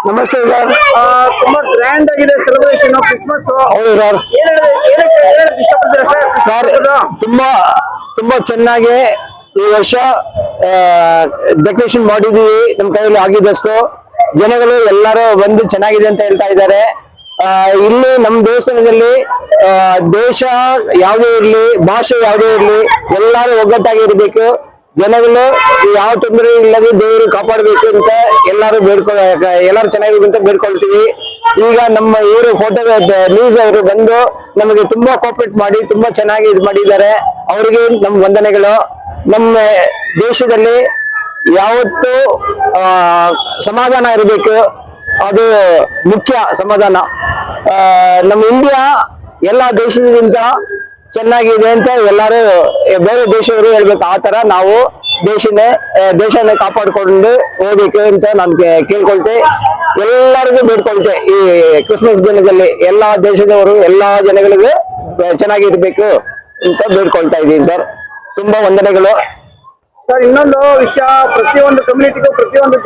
ನಮಸ್ತೆ ಸರ್. ತುಂಬಾ ಗ್ರ್ಯಾಂಡ್ ಆಗಿದೆ ಸೆಲೆಬ್ರೇಷನ್ ಕ್ರಿಸ್ಮಸ್. ಹೌದು ಸರ್. ಇಷ್ಟಪಡ್ತೀರಾ ಸರ್ ತುಂಬಾ ತುಂಬಾ ಚೆನ್ನಾಗಿ ಈ ವರ್ಷ ಡೆಕೋರೇಷನ್ ಮಾಡಿದೀವಿ. ನಮ್ಮ ಕೈಯಲ್ಲಿ ಆಗಿದ್ದಷ್ಟು ಜನಗಳು ಎಲ್ಲರೂ ಬಂದು ಚೆನ್ನಾಗಿದೆ ಅಂತ ಹೇಳ್ತಾ ಇದ್ದಾರೆ. ಇಲ್ಲಿ ನಮ್ಮ ದೇವಸ್ಥಾನದಲ್ಲಿ ದೇಶ ಯಾವುದೇ ಇರ್ಲಿ, ಭಾಷೆ ಯಾವುದೇ ಇರ್ಲಿ, ಎಲ್ಲರೂ ಒಗ್ಗಟ್ಟಾಗಿ ಇರಬೇಕು. ಜನಗಳು ಯಾವ ತೊಂದರೆ ಇಲ್ಲದೆ ದೇವರು ಕಾಪಾಡಬೇಕು ಅಂತ ಎಲ್ಲರೂ ಎಲ್ಲರೂ ಚೆನ್ನಾಗಿದೆ ಅಂತ ಬೇಡ್ಕೊಳ್ತೀವಿ. ಈಗ ನಮ್ಮ ಇವರು ಫೋಟೋ ನ್ಯೂಸ್ ಅವರು ಬಂದು ನಮಗೆ ತುಂಬಾ ಕೋಆಪರೇಟ್ ಮಾಡಿ ತುಂಬಾ ಚೆನ್ನಾಗಿ ಇದು ಮಾಡಿದ್ದಾರೆ. ಅವರಿಗೆ ನಮ್ಮ ವಂದನೆಗಳು. ನಮ್ಮ ದೇಶದಲ್ಲಿ ಯಾವತ್ತೂ ಸಮಾಧಾನ ಇರಬೇಕು, ಅದು ಮುಖ್ಯ ಸಮಾಧಾನ. ನಮ್ಮ ಇಂಡಿಯಾ ಎಲ್ಲ ದೇಶದಿಂದ ಚೆನ್ನಾಗಿದೆ ಅಂತ ಎಲ್ಲರೂ ಬೇರೆ ದೇಶವರು ಹೇಳ್ಬೇಕು. ಆ ತರ ನಾವು ದೇಶನ ಕಾಪಾಡಿಕೊಂಡು ಹೋಗ್ಬೇಕು ಅಂತ ನಾನು ಕೇಳ್ಕೊಳ್ತೆ, ಎಲ್ಲರಿಗೂ ಬೇಡ್ಕೊಳ್ತೆ. ಈ ಕ್ರಿಸ್ಮಸ್ ದಿನದಲ್ಲಿ ಎಲ್ಲಾ ದೇಶದವರು ಎಲ್ಲಾ ಜನಗಳಿಗೂ ಚೆನ್ನಾಗಿರ್ಬೇಕು ಅಂತ ಬೇಡ್ಕೊಳ್ತಾ ಇದ್ದೀನಿ ಸರ್. ತುಂಬಾ ವಂದನೆಗಳು ಸರ್. ಇನ್ನೊಂದು ವಿಷಯ, ಪ್ರತಿಯೊಂದು ಕಮ್ಯುನಿಟಿಗೂ ಪ್ರತಿಯೊಂದು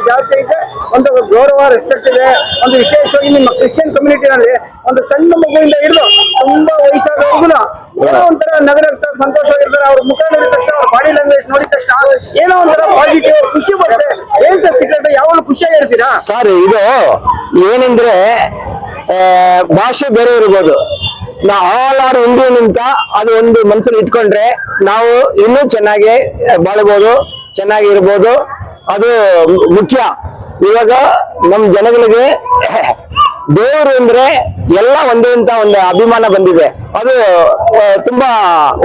ಜಾತಿಗೆ ಒಂದು ಗೌರವ, ರೆಸ್ಪೆಕ್ಟ್ ಇದೆ. ಒಂದು ವಿಶೇಷವಾಗಿ ನಿಮ್ಮ ಕ್ರಿಶ್ಚಿಯನ್ ಕಮ್ಯುನಿಟಿನಲ್ಲಿ ಒಂದು ಸಣ್ಣ ಮಗುವಿಂದ ಹಿಡಿದು ತುಂಬಾ ವಯಸ್ಸಾದವ್ರಿಗೂ ಏನೋ ಒಂಥರ ನಗರ ಸಂತೋಷವಾಗಿರ್ತಾರೆ. ಅವ್ರ ಮುಖ ನೋಡಿದ ತಕ್ಷಣ, ಅವ್ರ ಬಾಡಿ ಲ್ಯಾಂಗ್ವೇಜ್ ನೋಡಿದ ತಕ್ಷಣ ಏನೋ ಒಂಥರ ಪಾಸಿಟಿವ್ ಖುಷಿ ಬರುತ್ತೆ. ಏನ್ ಸರ್ ಸೀಕ್ರೆಟ್? ಯಾವಾಗ ಖುಷಿಯಾಗಿರ್ತೀರಾ ಸರ್? ಇದು ಏನಂದ್ರೆ ಭಾಷೆ ಬೇರೆ ಇರ್ಬೋದು, ಆಲ್ ಆರ್ ಇಂಡಿಯನ್ ಅಂತ ಅದು ಒಂದು ಮನಸ್ಸಲ್ಲಿ ಇಟ್ಕೊಂಡ್ರೆ ನಾವು ಇನ್ನೂ ಚೆನ್ನಾಗಿ ಬಾಳ್ಬೋದು, ಚೆನ್ನಾಗಿರ್ಬೋದು. ಅದು ಮುಖ್ಯ. ಇವಾಗ ನಮ್ ಜನಗಳಿಗೆ ದೇವರು ಅಂದ್ರೆ ಎಲ್ಲ ಒಂದೇ ಅಂತ ಒಂದು ಅಭಿಮಾನ ಬಂದಿದೆ. ಅದು ತುಂಬಾ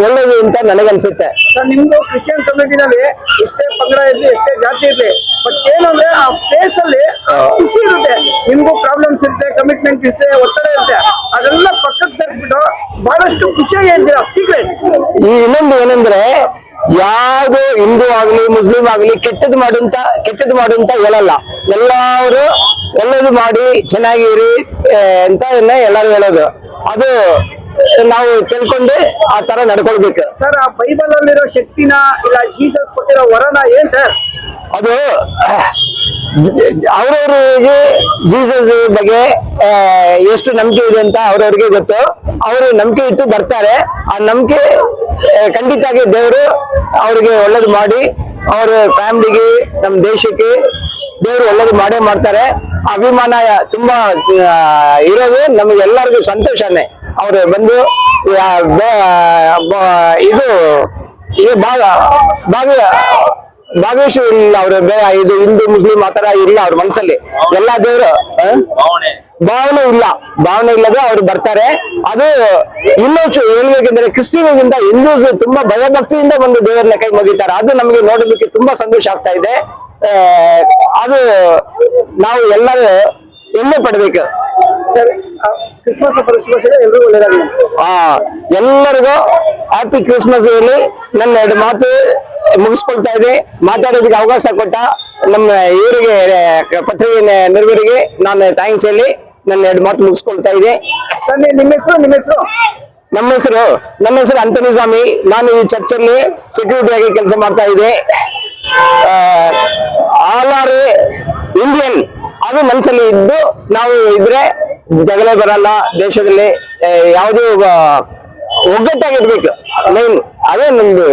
ಒಳ್ಳೇದು ಅಂತ ನನಗನ್ಸುತ್ತೆ. ಸರ್, ನಿಮ್ದು ಕ್ರಿಶ್ಚಿಯನ್ ಕಮ್ಯುನಿಟಿನಲ್ಲಿ ಎಷ್ಟೇ ಪಂಗಡ ಇರ್ಲಿ, ಎಷ್ಟೇ ಜಾತಿ ಇರ್ಲಿ, ಬಟ್ ಏನು ಅಂದ್ರೆ ಆ ಪ್ಲೇಸ್ ಅಲ್ಲಿ ಖುಷಿ ಇರುತ್ತೆ. ನಿಮ್ಗೂ ಪ್ರಾಬ್ಲಮ್ಸ್ ಇರುತ್ತೆ, ಕಮಿಟ್ಮೆಂಟ್ ಇರುತ್ತೆ, ಒತ್ತಡ ಇರುತ್ತೆ. ಅದೆಲ್ಲ ಪಕ್ಕಕ್ಕೆ ಸೇರಿಸ್ಬಿಟ್ಟು ಬಹಳಷ್ಟು ಖುಷಿಯಾಗಿ ಹೇಳ್ತೀರಾ. ಸೀಕ್ರೆಟ್ ಇನ್ನೊಂದು ಏನಂದ್ರೆ, ಯಾವ್ದು ಹಿಂದೂ ಆಗ್ಲಿ ಮುಸ್ಲಿಂ ಆಗ್ಲಿ ಕೆಟ್ಟದ್ದು ಮಾಡುವಂತ ಹೇಳಲ್ಲ. ಎಲ್ಲರೂ ಒಳ್ಳೇದು ಮಾಡಿ ಚೆನ್ನಾಗಿರಿ ಅಂತ ಎಲ್ಲರೂ ಹೇಳೋದು. ಅದು ನಾವು ತಿಳ್ಕೊಂಡು ಆ ತರ ನಡ್ಕೊಳ್ಬೇಕು. ಸರ್, ಆ ಬೈಬಲ್ ಅಲ್ಲಿರೋ ಶಕ್ತಿನ ಇಲ್ಲ ಜೀಸಸ್ ಕೊಟ್ಟಿರೋ ವರನ ಏನ್ ಸರ್? ಅದು ಅವ್ರವ್ರಿಗೆ ಜೀಸಸ್ ಬಗ್ಗೆ ಎಷ್ಟು ನಂಬಿಕೆ ಇದೆ ಅಂತ ಅವ್ರವ್ರಿಗೆ ಗೊತ್ತು. ಅವರು ನಂಬಿಕೆ ಇಟ್ಟು ಬರ್ತಾರೆ. ಆ ನಂಬಿಕೆ ಖಂಡಿತವಾಗಿ ದೇವರು ಅವ್ರಿಗೆ ಒಳ್ಳೇದು ಮಾಡಿ, ಅವ್ರ ಫ್ಯಾಮಿಲಿಗೆ, ನಮ್ಮ ದೇಶಕ್ಕೆ ದೇವರು ಒಳ್ಳೇದು ಮಾಡೇ ಮಾಡ್ತಾರೆ. ಅಭಿಮಾನ ತುಂಬಾ ಇರೋದು ನಮ್ಗೆ ಎಲ್ಲರಿಗೂ ಸಂತೋಷನೇ. ಅವ್ರು ಬಂದು ಇದು ಭಾಗವಹಿಸಿ ಇಲ್ಲ. ಅವ್ರು ಇದು ಹಿಂದೂ ಮುಸ್ಲಿಂ ಆತರ ಇಲ್ಲ ಅವ್ರ ಮನಸ್ಸಲ್ಲಿ. ಎಲ್ಲಾ ದೇವರು ಭಾವನೆ ಇಲ್ಲದೆ ಅವ್ರು ಬರ್ತಾರೆ. ಅದು ಇನ್ನೊಂದು ಹೇಳ್ಬೇಕಂದ್ರೆ, ಕ್ರಿಶ್ಚಿಯನ್ಗಿಂತ ಹಿಂದೂಸ್ ತುಂಬಾ ಭಯಭಕ್ತಿಯಿಂದ ಬಂದು ದೇವರನ್ನ ಕೈ ಮುಗಿತಾರೆ. ಅದು ನಮಗೆ ನೋಡೋದಕ್ಕೆ ತುಂಬಾ ಸಂತೋಷ ಆಗ್ತಾ ಇದೆ. ಅದು ನಾವು ಎಲ್ಲರೂ ಹೆಮ್ಮೆ ಪಡ್ಬೇಕು. ಕ್ರಿಸ್ಮಸ್ ಎಲ್ರಿಗೂ ಒಳ್ಳೆಯದಾಗಲಿ. ಎಲ್ಲರಿಗೂ ಹ್ಯಾಪಿ ಕ್ರಿಸ್ಮಸ್ ಹೇಳಿ ನನ್ನ 2 ಮಾತು ಮುಗಿಸ್ಕೊಳ್ತಾ ಇದೆ. ಮಾತಾಡೋದಕ್ಕೆ ಅವಕಾಶ ಕೊಟ್ಟ ನಮ್ಮ ಇವರಿಗೆ, ಪತ್ರಿಕೆ ನಿರ್ವರಿಗೆ ನಾನು ಥ್ಯಾಂಕ್ಸ್ ಹೇಳಿ ನನ್ನ 2 ಮಾತು ಮುಗಿಸ್ಕೊಳ್ತಾ ಇದೆ. ನಿಮ್ಮ ಹೆಸರು? ನಮ್ಮ ಹೆಸರು ಅಂತೋನಿ ಸ್ವಾಮಿ. ನಾನು ಈ ಚರ್ಚಲ್ಲಿ ಸೆಕ್ಯೂರಿಟಿ ಆಗಿ ಕೆಲಸ ಮಾಡ್ತಾ ಇದ್ದೆ. ಆಲ್ ಆರ್ ಇಂಡಿಯನ್ ಅದು ಮನಸ್ಸಲ್ಲಿ ಇದ್ದು ನಾವು ಇದ್ರೆ ಜಗಳ ಬರಲ್ಲ. ದೇಶದಲ್ಲಿ ಯಾವುದೇ ಒಗ್ಗಟ್ಟಾಗಿರ್ಬೇಕು, ಮೈನ್ ಅದೇ ನಮ್ದು.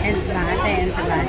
ఎంత బాగా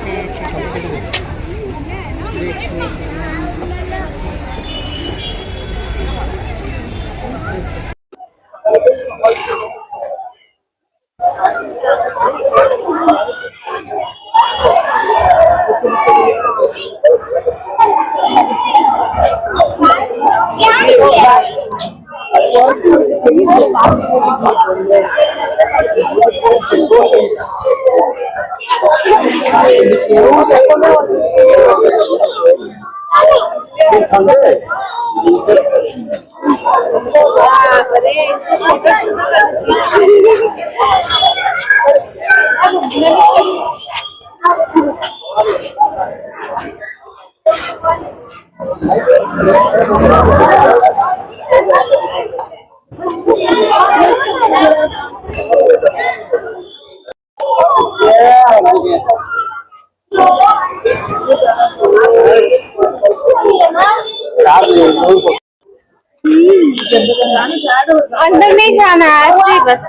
अंदर नहीं जाना है, ऐसे ही बस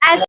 ऐसे